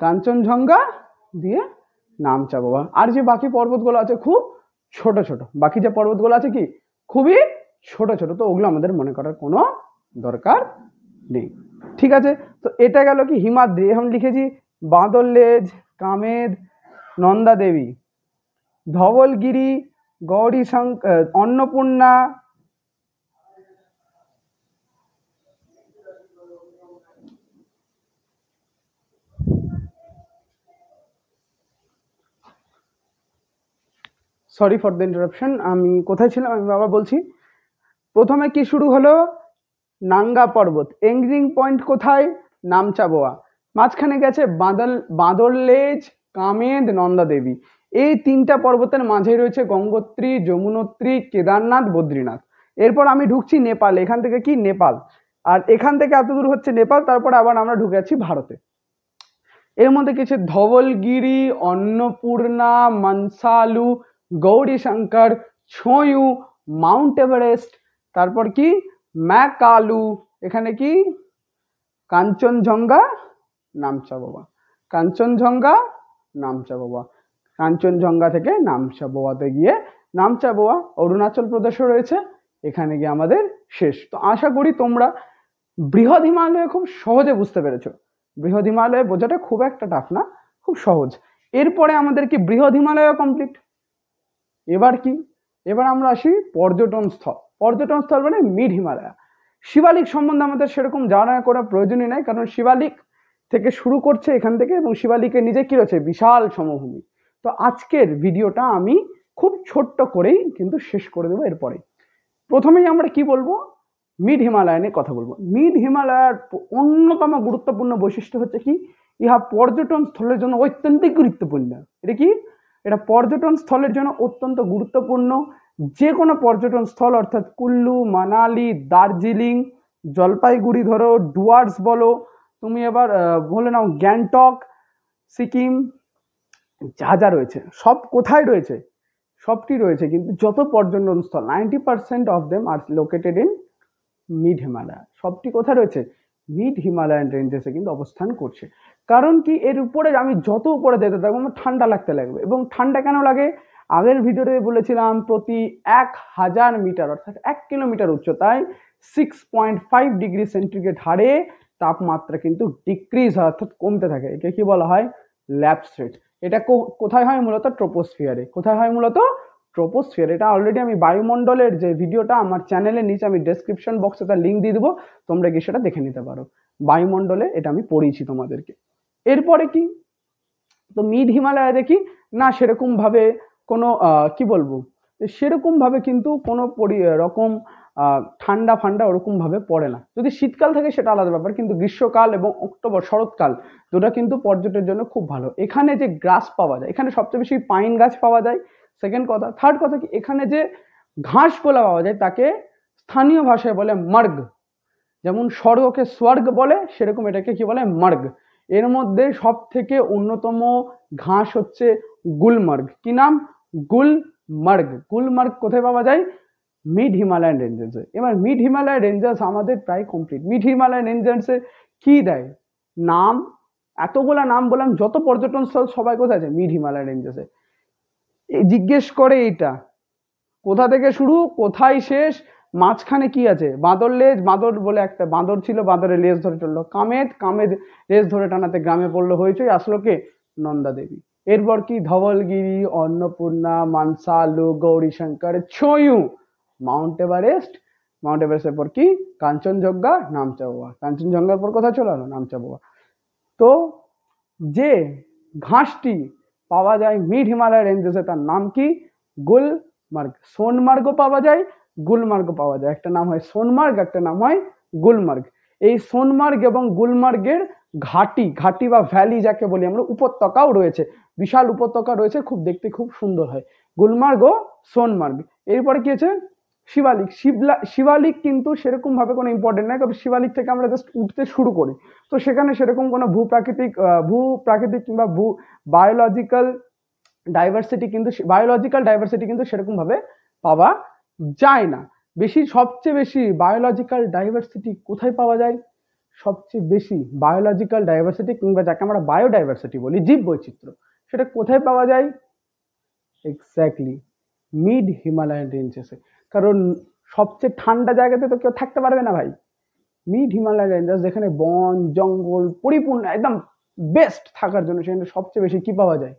কাঞ্চনজঙ্ঘা দিয়ে নামচা বাবা। আর যে বাকি পর্বতগুলো আছে খুব ছোট ছোট, বাকি যে পর্বতগুলো আছে কি খুবই ছোট ছোট, তো ওগুলো আমাদের মনে করার কোনো দরকার নেই। ঠিক আছে, তো এটা গেল কি হিমাদ্রি। এখন লিখেছি বাঁদর লেজ, Kamet, Nanda Devi, Dhaulagiri, Gauri Shankar, Annapurna, sorry for the interruption, আমি কোথায় ছিলাম, আমি আবার বলছি। প্রথমে কি শুরু হলো, নাঙ্গা পর্বত, এন্ডিং পয়েন্ট কোথায়, নামচাবোয়া, মাঝখানে গেছে বাঁদর লেজ, কামেদ, নন্দা দেবী। এই 3টা পর্বতের মাঝে রয়েছে গঙ্গোত্রী, যমুনোত্রী, কেদারনাথ, বদ্রীনাথ। এরপর আমি ঢুকছি নেপাল, এখান থেকে কি নেপাল, আর এখান থেকে এত দূর হচ্ছে নেপাল। তারপর আবার আমরা ঢুকে যাচ্ছি ভারতে। এর মধ্যে কিছু ধবলগিরি, অন্নপূর্ণা, মানসালু, গৌরী শঙ্কর, ছুঁয়ু, মাউন্ট এভারেস্ট, তারপর কি ম্যাকালু, এখানে কি কাঞ্চনজঙ্ঘা, নামচা বাবা, কাঞ্চনজঙ্ঘা, নামচা বাবা। কাঞ্চনজঙ্ঘা থেকে নামচা বাবাতে গিয়ে, নামচা বাবা অরুণাচল প্রদেশে রয়েছে, এখানে গিয়ে আমাদের শেষ। তো আশা করি তোমরা বৃহৎ হিমালয় খুব সহজে বুঝতে পেরেছো। বৃহৎ হিমালয় বোঝাটা খুব একটা টাফ না, খুব সহজ। এরপরে আমাদের কি বৃহৎ হিমালয় কমপ্লিট। এবার কি, এবার আমরা আসি পর্যটন স্থল। পর্যটন স্থল মানে মিড হিমালয়, শিবালিক সম্বন্ধে আমাদের সেরকম জানা করার প্রয়োজনই নাই, কারণ শিবালিক থেকে শুরু করছে এখান থেকে, এবং শিবালিকের নিজে কি রয়েছে, বিশাল সমভূমি। তো আজকের ভিডিওটা আমি খুব ছোট্ট করেই কিন্তু শেষ করে দেবো। এরপরে প্রথমেই আমরা কি বলবো, মিড হিমালয় নিয়ে কথা বলবো। মিড হিমালয়ের অন্যতম গুরুত্বপূর্ণ বৈশিষ্ট্য হচ্ছে কি, ইহা পর্যটন স্থলের জন্য অত্যন্ত গুরুত্বপূর্ণ। এটা কি, এটা পর্যটন স্থলের জন্য অত্যন্ত গুরুত্বপূর্ণ। যে কোনো পর্যটন স্থল, অর্থাৎ কুল্লু, মানালি, দার্জিলিং, জলপাইগুড়ি ধরো, ডুয়ার্স বলো, তুমি এবার বলে নাও গ্যাংটক, সিকিম, যা যা রয়েছে সব কোথায় রয়েছে, সবটি রয়েছে। কিন্তু যত পর্যটন স্থল 90% of them are located in mid Himalaya. সবটি কোথায় রয়েছে, মিড হিমালয়ান রেঞ্জেসে কিন্তু অবস্থান করছে। কারণ কি, এর উপরে আমি যত উপরে যেতে থাকবো আমার ঠান্ডা লাগতে লাগবে। এবং ঠান্ডা কেন লাগে, আগের ভিডিওতে বলেছিলাম প্রতি 1000 মিটার অর্থাৎ 1 কিলোমিটার উচ্চতায় 6.5 ডিগ্রি সেন্টিগ্রেড হারে তাপমাত্রা কিন্তু ডিক্রিজ হয়, অর্থাৎ কমতে থাকে। একে কি বলা হয়, ল্যাপস রেট। এটা কোথায় হয়, মূলত ট্রোপোস্ফিয়ারে। কোথায় হয়, মূলত ট্রোপোস্ফিয়ার। এটা অলরেডি আমি বায়ুমণ্ডলের যে ভিডিওটা আমার চ্যানেলের নিচে আমি ডেসক্রিপশন বক্সে তার লিঙ্ক দিয়ে দেবো, তোমরা গিয়ে সেটা দেখে নিতে পারো। বায়ুমণ্ডলে এটা আমি পড়িয়েছি তোমাদেরকে। এরপরে কি, তো মিড হিমালয়ে দেখি না সেরকম ভাবে কোনো কি বলবো, সেরকম ভাবে কিন্তু কোনো রকম ঠান্ডা ফান্ডা ওরকম ভাবে পড়ে না। যদি শীতকাল থাকে সেটা আলাদা ব্যাপার, কিন্তু গ্রীষ্মকাল এবং অক্টোবর শরৎকাল দুটা কিন্তু পর্যটনের জন্য খুব ভালো। এখানে যে গাছ পাওয়া যায়, এখানে সবচেয়ে বেশি পাইন গাছ পাওয়া যায়, সেকেন্ড কথা। থার্ড কথা কি, এখানে যে ঘাসগুলো পাওয়া যায় তাকে স্থানীয় ভাষায় বলে মার্গ। যেমন স্বর্গকে স্বর্গ বলে, সেরকম এটাকে কি বলে, মার্গ। এর মধ্যে সব থেকে অন্যতম ঘাস হচ্ছে গুলমার্গ। কি নাম, গুলমার্গ। গুলমার্গ কোথায় পাওয়া যায়, মিড হিমালয়ান রেঞ্জেসে। এবার মিড হিমালয় রেঞ্জেস আমাদের প্রায় কমপ্লিট। মিড হিমালয়ান রেঞ্জেসে কি দেয়, নাম, এতগুলা নাম বললাম, যত পর্যটন স্থল সবাই কোথায় আছে, মিড হিমালয় রেঞ্জেসে। জিজ্ঞেস করে এটা কোথা থেকে শুরু কোথায় শেষ, মাঝখানে কি আছে, বাঁদর লেজ, বাঁদর বলে একটা বাঁদর ছিল, বাঁদরের লেজ ধরে চললো কামেদ, কামেদ লেজ ধরে টানাতে গ্রামে পড়লো হয়েছে, আসলো কে, নন্দা দেবী। এরপর কি, ধবলগিরি, অন্নপূর্ণা, মানসালু, গৌরীশঙ্কর, ছয়ু, মাউন্ট এভারেস্ট, মাউন্ট এভারেস্টের পর কি, কাঞ্চনজঙ্ঘা, নামচা বাবা। কাঞ্চনজঙ্ঘার পর কোথায় চলে গেলো, নামচা বাবা। তো যে ঘাসটি পাওয়া যায় মিড হিমালয় রেঞ্জেসে তার নাম কি, গুলমার্গ। সোনমার্গও পাওয়া যায়, গুলমার্গ পাওয়া যায়। একটা নাম হয় সোনমার্গ, একটা নাম হয় গুলমার্গ। এই সোনমার্গ এবং গুলমার্গের ঘাটি, ঘাটি বা ভ্যালি যাকে বলি আমরা, উপত্যকাও রয়েছে, বিশাল উপত্যকা রয়েছে, খুব দেখতে খুব সুন্দর হয় গুলমার্গ ও সোনমার্গ। এরপরে কি আছে, শিবালিক। শিবালিক কিন্তু সেরকম ভাবে কোনো ইম্পর্টেন্ট নয়, তবে শিবালিক থেকে আমরা জাস্ট উঠতে শুরু করি। তো সেখানে সেরকম কোনো ভূপ্রাকৃতিক কিংবা বায়োলজিক্যাল ডাইভার্সিটি কিন্তু সেরকম ভাবে পাওয়া যায় না। সবচেয়ে বেশি বায়োলজিক্যাল ডাইভার্সিটি কোথায় পাওয়া যায়, সবচেয়ে বেশি বায়োলজিক্যাল ডাইভার্সিটি কিংবা যাকে আমরা বায়োডাইভার্সিটি বলি, জীব বৈচিত্র্য, সেটা কোথায় পাওয়া যায়, এক্স্যাক্টলি মিড হিমালয়ান রেঞ্জেসে। কারণ সবচেয়ে ঠান্ডা জায়গাতে তো কেউ থাকতে পারবে না ভাই। মিড হিমালয়ান রেঞ্জেস যেখানে বন জঙ্গল পরিপূর্ণ, একদম বেস্ট থাকার জন্য, সেখানে সবচেয়ে বেশি কি পাওয়া যায়,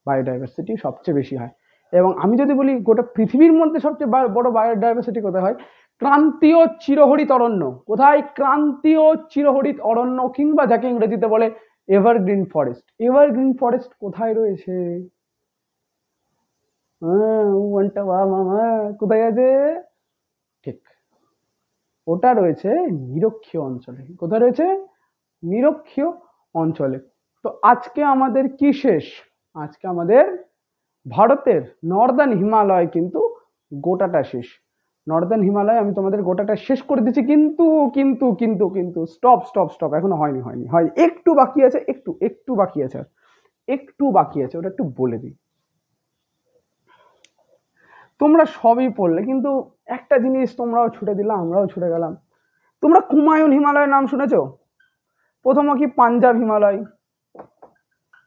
বায়োডাইভার্সিটি সবচেয়ে বেশি হয়। এবং আমি যদি বলি গোটা পৃথিবীর মধ্যে সবচেয়ে বড় বায়োডাইভার্সিটি কোথায় হয়, ক্রান্তীয় চিরহরিত অরণ্য। কোথায়, ক্রান্তীয় চিরহরিত অরণ্য, কিংবা যাকে ইংরেজিতে বলে এভারগ্রিন ফরেস্ট। এভারগ্রিন ফরেস্ট কোথায় রয়েছে, মামা কোথায় আছে, ঠিক ওটা রয়েছে নিরক্ষীয় অঞ্চলে। কোথায় রয়েছে, নিরক্ষীয় অঞ্চলে। তো আজকে আমাদের কি শেষ, আজকে আমাদের ভারতের নর্দার্ন হিমালয় কিন্তু গোটাটা শেষ। নর্দার্ন হিমালয় আমি তোমাদের গোটাটা শেষ করে দিচ্ছি, কিন্তু কিন্তু কিন্তু কিন্তু স্টপ স্টপ স্টপ, এখনো হয়নি, একটু বাকি আছে, একটু বাকি আছে, একটু বাকি আছে, ওটা একটু বলে দিই। তোমরা সবই পড়লে, কিন্তু একটা জিনিস তোমরাও ছুটে দিলে, আমরাও ছুটে গেলাম। তোমরা কুমায়ুন হিমালয়ের নাম শুনেছো? প্রথম কি, পাঞ্জাব হিমালয়,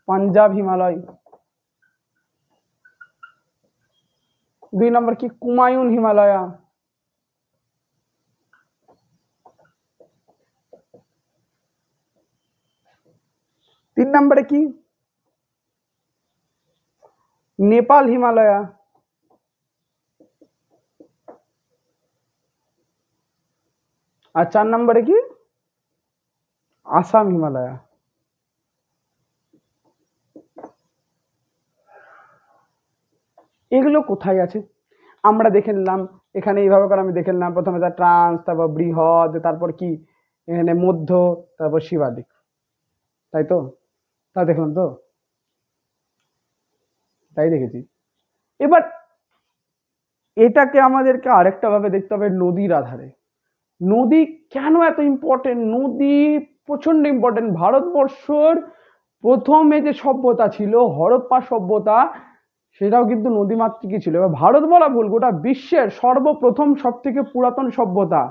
পাঞ্জাব হিমালয়। 2 নম্বর কি, কুমায়ুন হিমালয়া। 3 নম্বরে কি, নেপাল হিমালয়া। আর 4 নম্বরে কি আসাম হিমালয়া। এগুলো কোথায় আছে আমরা দেখে নিলাম, এখানে এইভাবে করে আমি দেখে নিলাম, প্রথমে তার ট্রান্স, তারপর বৃহৎ, তারপর কি এখানে মধ্য, তারপর শিবালিক, তাই তো? তা দেখলাম তো, তাই দেখেছি। এবার এটাকে আমাদেরকে আরেকটা ভাবে দেখতে হবে নদীর আধারে। নদী কেন এত ইম্পর্টেন্ট? নদী প্রচন্ড ইম্পর্টেন্ট। ভারতবর্ষর প্রথমে যে সভ্যতা ছিল হরপ্পা সভ্যতা, সেটাও কিন্তু নদীমাতৃকই ছিল। এবার ভারত বলা ভুল, গোটা বিশ্বের সর্বপ্রথম সব থেকে পুরাতন সভ্যতা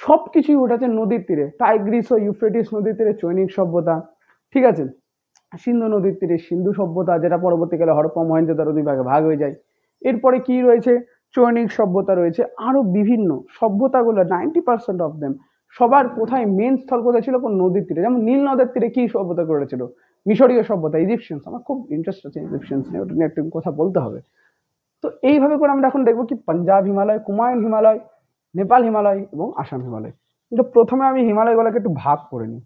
সবকিছুই ওঠাছে নদীর তীরে। টাইগ্রিস ও ইউফ্রেটিস নদীর তীরে চৈনিক সভ্যতা, ঠিক আছে। সিন্ধু নদীর তীরে সিন্ধু সভ্যতা, যেটা পরবর্তীকালে হরপ্পা মহেঞ্জোদারো দুই ভাগে ভাগ হয়ে যায়। এরপরে কি রয়েছে? চৈনিক সভ্যতা রয়েছে, আরো বিভিন্ন সভ্যতাগুলো 90% অফ দেম সবার কোথায় মেন স্থল কোথায় ছিল? কোন নদীর তীরে। যেমন নীল নদের তীরে কি সভ্যতা করেছিল? মিশরীয় সভ্যতা, ইজিপশিয়ানস। আমার খুব ইন্টারেস্ট আছে ইজিপশিয়ানস নিয়ে, ওটা নিয়ে একটু কথা বলতে হবে। তো এইভাবে করে আমরা এখন দেখবো কি পাঞ্জাব হিমালয়, কুমায়ুন হিমালয়, নেপাল হিমালয় এবং আসাম হিমালয়। কিন্তু প্রথমে আমি হিমালয়গুলোকে একটু ভাগ করে নিই।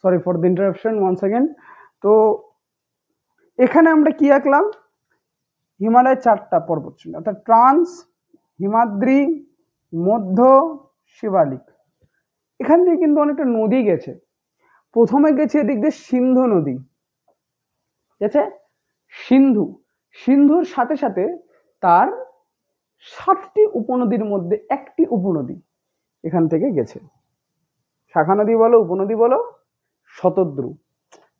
Sorry for the interruption once again. তো এখানে আমরা কি আঁকলাম? হিমালয়ের 4টা পর্বত ছিল, অর্থাৎ ট্রান্স, হিমাদ্রি, মধ্য, শিবালিক। এখান থেকে কিন্তু অনেকটা নদী গেছে। প্রথমে গেছে এদিক দিয়ে সিন্ধু নদী, গেছে সিন্ধু। সিন্ধুর সাথে সাথে তার 7টি উপনদীর মধ্যে একটি উপনদী এখান থেকে গেছে। শাখা নদী বলো, উপনদী বলো, শতদ্রু।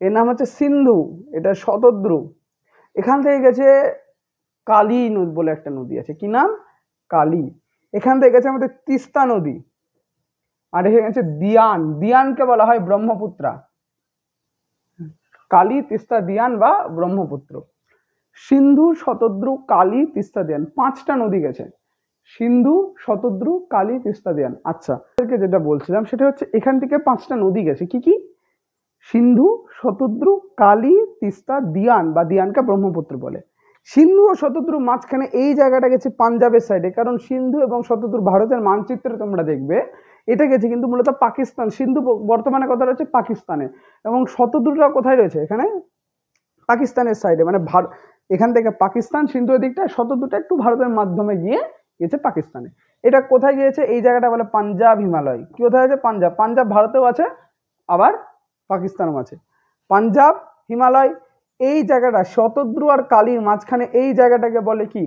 এর নাম হচ্ছে সিন্ধু, এটা শতদ্রু। এখান থেকে গেছে কালী নদী বলে একটা নদী আছে, কি নাম? কালী। এখান থেকে গেছে আমাদের তিস্তা নদী। আর এখানে গেছে দিয়ান, দিয়ানকে বলা হয় ব্রহ্মপুত্রা। কালী, তিস্তা, দিয়ান বা ব্রহ্মপুত্র। সিন্ধু, শতদ্রু, কালী, তিস্তা, দিয়ান, 5টা নদী গেছে। সিন্ধু, শতদ্রু, কালী, তিস্তা, দিয়ান। আচ্ছা, যেটা বলছিলাম সেটা হচ্ছে এখান থেকে 5টা নদী গেছে, কি কি? সিন্ধু, শতদ্রু, কালী, তিস্তা, দিয়ান বা দিয়ানকে ব্রহ্মপুত্র বলে। সিন্ধু ও শতদ্রুর মাঝখানে এই জায়গাটা গেছে পাঞ্জাবের সাইডে, কারণ সিন্ধু এবং শতদ্রু ভারতের মানচিত্রে তোমরা দেখবে এটা গেছে কিন্তু মূলত পাকিস্তান। সিন্ধু বর্তমানে কথা রয়েছে পাকিস্তানে, এবং শতদ্রুটা কোথায় রয়েছে? এখানে পাকিস্তানের সাইডে, মানে এখান থেকে পাকিস্তান, সিন্ধুর দিকটা, শতদ্রুটা একটু ভারতের মাধ্যমে গিয়ে গেছে পাকিস্তানে। এটা কোথায় গিয়েছে? এই জায়গাটা বলে পাঞ্জাব হিমালয়। কি কোথায় আছে? পাঞ্জাব। পাঞ্জাব ভারতেও আছে, আবার পাকিস্তানও আছে। পাঞ্জাব হিমালয়, এই জায়গাটা শতদ্রু আর কালীর মাঝখানে এই জায়গাটাকে বলে কি?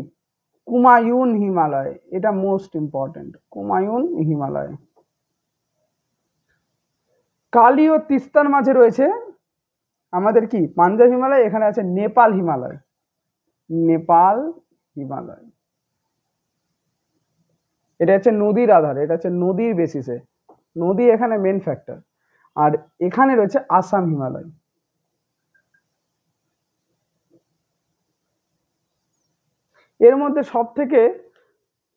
কুমায়ুন হিমালয়। এটা মোস্ট ইম্পর্টেন্ট, কুমায়ুন হিমালয়। কালী ও তিস্তার মাঝে রয়েছে আমাদের কি? পাঞ্জাব হিমালয়। এখানে আছে নেপাল হিমালয়, নেপাল হিমালয়। এটা হচ্ছে নদীর আধারে, এটা হচ্ছে নদীর বেসিসে, নদী এখানে মেন ফ্যাক্টর। আর এখানে রয়েছে আসাম হিমালয়। এর মধ্যে সব থেকে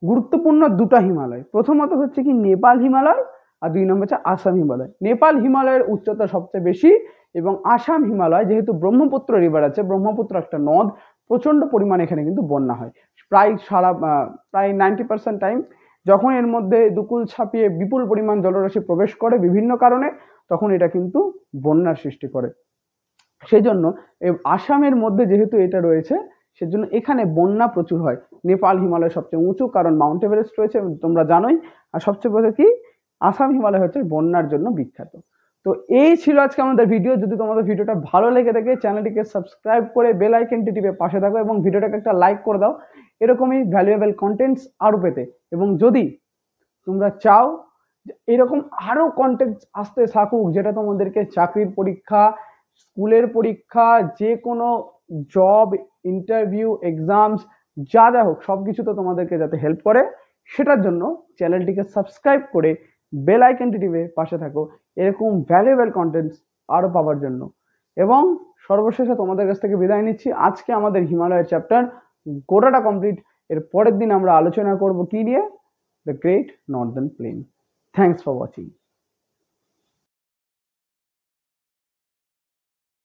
গুরুত্বপূর্ণ 2টা হিমালয়, প্রথমত হচ্ছে কি নেপাল হিমালয়, আর 2 নম্বর হচ্ছে আসাম হিমালয়। নেপাল হিমালয়ের উচ্চতা সবচেয়ে বেশি, এবং আসাম হিমালয় যেহেতু ব্রহ্মপুত্র রিভার আছে, ব্রহ্মপুত্র একটা নদ, প্রচন্ড পরিমাণে এখানে কিন্তু বন্যা হয়। প্রায় 90% টাইম যখন এর মধ্যে দুকুল ছাপিয়ে বিপুল পরিমাণ জলরাশি প্রবেশ করে বিভিন্ন কারণে, তখন এটা কিন্তু বন্যার সৃষ্টি করে। সেই জন্য আসামের মধ্যে যেহেতু এটা রয়েছে, সেজন্য এখানে বন্যা প্রচুর হয়। নেপাল হিমালয় সবচেয়ে উঁচু, কারণ মাউন্ট এভারেস্ট রয়েছে তোমরা জানোই। আর সবচেয়ে বড় কি, আসাম হিমালয় হচ্ছে বন্যার জন্য বিখ্যাত। তো এই ছিল আজকে আমাদের ভিডিও। যদি তোমাদের ভিডিওটা ভালো লেগে থাকে, চ্যানেলটিকে সাবস্ক্রাইব করে বেল আইকনটি টিপে পাশে থাকো, এবং ভিডিওটাকে একটা লাইক করে দাও এরকমই ভ্যালুয়েবল কন্টেন্টস আরো পেতে। এবং যদি তোমরা চাও এরকম আরো কন্টেন্ট আসতে থাকুক, যেটা তোমাদেরকে চাকরির পরীক্ষা, স্কুলের পরীক্ষা, যে কোনো জব, ইন্টারভিউ, এক্সামস, যা যা হোক সব কিছু তো তোমাদেরকে যাতে হেল্প করে, সেটার জন্য চ্যানেলটিকে সাবস্ক্রাইব করে বেল আইকনটি টিপে পাশে থাকো এরকম ভ্যালুয়েবল কন্টেন্টস আরও পাওয়ার জন্য। এবং সর্বশেষে তোমাদের কাছ থেকে বিদায় নিচ্ছি। আজকে আমাদের হিমালয়ের চ্যাপ্টার গোটাটা কমপ্লিট। এর পরের দিন আমরা আলোচনা করব কি নিয়ে? The great northern plain. Thanks for watching.